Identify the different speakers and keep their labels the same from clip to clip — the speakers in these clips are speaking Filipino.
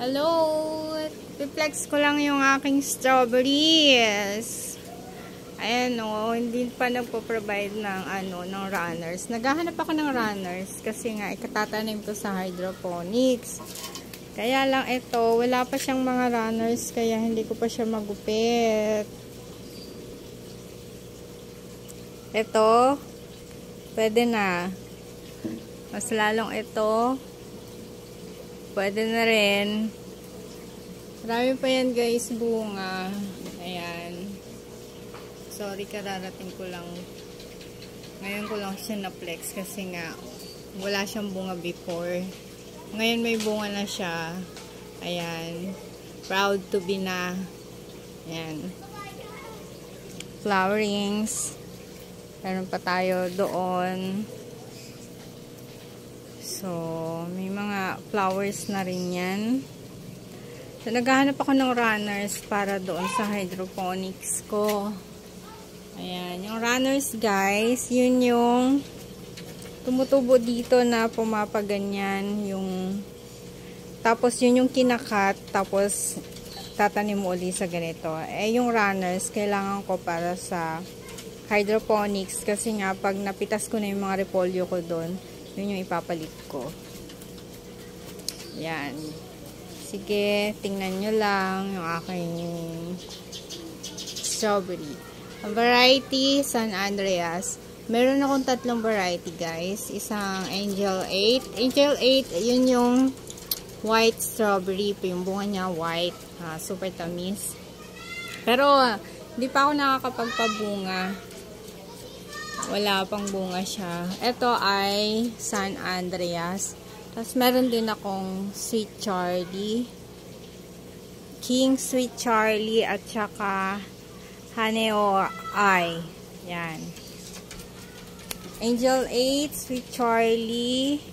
Speaker 1: Hello! Reflex ko lang yung aking strawberries. Ayan o, hindi pa nagpo-provide ng runners. Naghahanap ako ng runners kasi nga ikatatanim ko sa hydroponics. Kaya lang ito, wala pa siyang mga runners kaya hindi ko pa siya magupit. Ito, pwede na. Mas lalong ito, pwede na rin. Marami pa yan guys, bunga. Ayan. Sorry, kararating ko lang. Ngayon ko lang siya na-flex kasi nga wala siyang bunga before. Ngayon may bunga na siya. Ayan. Proud to be na. Ayan. Flowerings. Meron pa tayo doon. So, may mga flowers na rin yan. So, naghahanap ako ng runners para doon sa hydroponics ko. Ayan. Yung runners, guys, yun yung tumutubo dito na pumapaganyan. Tapos, yun yung kinakat. Tapos, tatanim mo ulit sa ganito. Yung runners, kailangan ko para sa hydroponics. Kasi nga, pag napitas ko na yung mga repolyo ko doon, yun yung ipapalit ko. Yan. Sige, tingnan nyo lang yung aking strawberry. Ang variety, San Andreas. Meron akong tatlong variety, guys. Isang Angel 8. Angel 8, yun yung white strawberry. Yung bunga niya, white. Super tamis. Pero, hindi pa ako nakakapagpabunga. Wala pang bunga siya. Ito ay San Andreas. Tapos meron din akong Sweet Charlie. King Sweet Charlie at saka Haneo Eye. Yan. Angel 8, Sweet Charlie.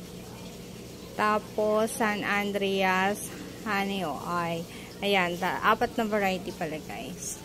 Speaker 1: Tapos San Andreas, Haneo Eye. Ayan, apat na variety pala guys.